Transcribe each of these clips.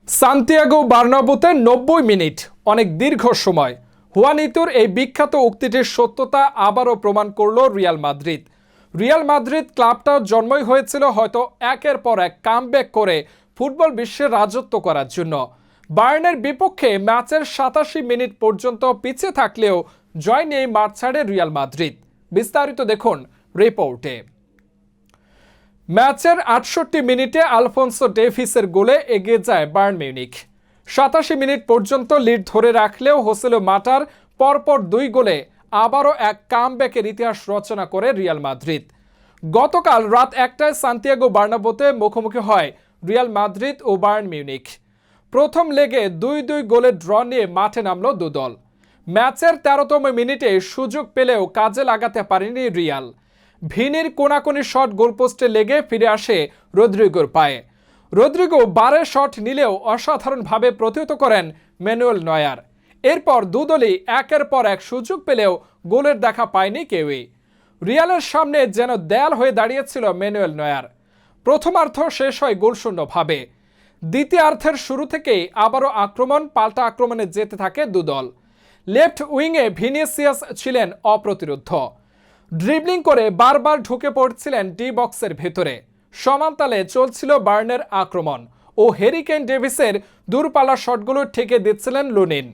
Santiago বার্নাব্যুতে ৯০ minute অনেক দীর্ঘ সময়। হুয়ানিতোর এই বিখ্যাত উক্তিটির সত্যতা আবারও প্রমাণ করল রিয়াল মাদ্রিদ। রিয়াল মাদ্রিদ ক্লাবটার জন্মই হয়েছিল হয়তো একের পর এক কামব্যাক করে ফুটবল বিশ্বে রাজত্ব করার জন্য। বায়ার্নের বিপক্ষে ম্যাচের ৮৭ মিনিট পর্যন্ত পিছিয়ে থাকলেও জয় নিয়ে মাঠ ছাড়ে রিয়াল মাদ্রিদ। বিস্তারিত দেখুন রিপোর্টে। ম্যাচের ৬৮ মিনিটে আলফোন্সো ডেভিসের গোলে এগিয়ে যায় বায়ার্ন মিউনিখ। ৮৭ মিনিট পর্যন্ত লিড ধরে রাখলেও হোসেলো মাটার পরপর ২ গোলে আবারও এক কামব্যাকের ইতিহাস রচনা করে রিয়াল মাদ্রিদ। গতকাল রাত ১টায় সান্তিয়াগো বার্নাব্যুতে মুখোমুখি হয় রিয়াল মাদ্রিদ ও বায়ার্ন মিউনিখ। প্রথম লেগে ২-২ গোলের ড্র নিয়ে মাঠে নামল দুদল। ম্যাচের ১৩তম মিনিটে সুযোগ পেলেও কাজে লাগাতে পারেনি রিয়াল। ভিনির কোনাকুনি শট গোলপোস্টে লেগে ফিরে আসে রদ্রিগোর পায়ে। রদ্রিগো বারে শট নিলেও অসাধারণভাবে প্রতিহত করেন ম্যানুয়েল নয়ার। এরপর দুদলই একের পর এক সুযোগ পেলেও গোলের দেখা পায়নি কেউই। রিয়ালের সামনে যেন দেয়াল হয়ে দাঁড়িয়েছিল ম্যানুয়েল নয়ার। প্রথমার্ধ শেষ হয় গোলশূন্যভাবে। দ্বিতীয়ার্ধের শুরু থেকেই আবারও পাল্টা আক্রমণে যেতে থাকে দুদল। লেফট উইংয়ে ভিনিসিয়াস ছিলেন অপ্রতিরোধ্য। ড্রিবলিং করে বারবার ঢুকে পড়ছিলেন ডি বক্সের ভেতরে। সমান তালে চলছিল বায়ার্নের আক্রমণ ও হ্যারি কেন ডেভিসের দূরপাল্লার শটগুলো ঠেকে দিচ্ছিলেন লুনিন।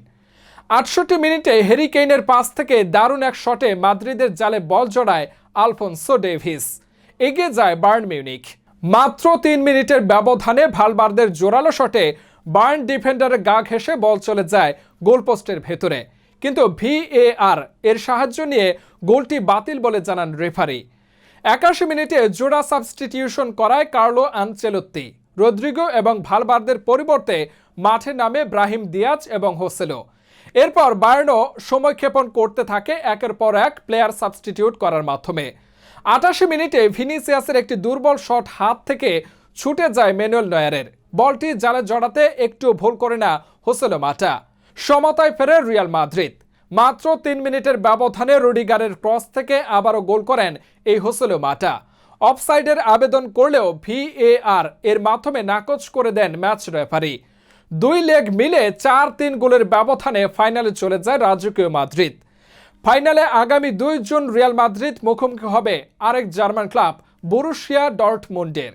৬৮ মিনিটে হ্যারি কেইনের পাস থেকে দারুণ এক শটে মাদ্রিদের জালে বল জড়ায় আলফোন্সো ডেভিস। এগিয়ে যায় বায়ার্ন মিউনিখ। মাত্র ৩ মিনিটের ব্যবধানে ভালভার্দের জোরালো শটে বায়ার্ন ডিফেন্ডারের গা ঘেঁষে বল চলে যায় গোলপোস্টের ভেতরে, কিন্তু ভিএআর এর সাহায্য নিয়ে গোলটি বাতিল বলে জানান রেফারি। ৮১ মিনিটে জোড়া সাবস্টিটিউশন করায় কার্লো আনচেলত্তি। রদ্রিগো এবং ভালভার্দের পরিবর্তে মাঠে নামে ব্রাহিম দিয়াজ এবং হোসেলো। এরপর বায়ার্নও সময়ক্ষেপণ করতে থাকে একের পর এক প্লেয়ার সাবস্টিটিউট করার মাধ্যমে। ৮৮ মিনিটে ভিনিসিয়াসের একটি দুর্বল শট হাত থেকে ছুটে যায় ম্যানুয়েল নয়ারের। বলটি জালে জড়াতে একটু ভুল করে না হোসেলো মাটা। সমতায় ফেরে রিয়াল মাদ্রিদ। মাত্র ৩ মিনিটের ব্যবধানে রুডিগারের ক্রস থেকে আবারও গোল করেন এই হোসেলো মাটা। অফসাইডের আবেদন করলেও ভিএআর এর মাধ্যমে নাকচ করে দেন ম্যাচ রেফারি। ২ লেগ মিলে ৪-৩ গোলের ব্যবধানে ফাইনালে চলে যায় রাজকীয় মাদ্রিদ। ফাইনালে আগামী ২ জুন রিয়াল মাদ্রিদ মুখোমুখি হবে আরেক জার্মান ক্লাব বরুসিয়া ডর্টমুন্ডের।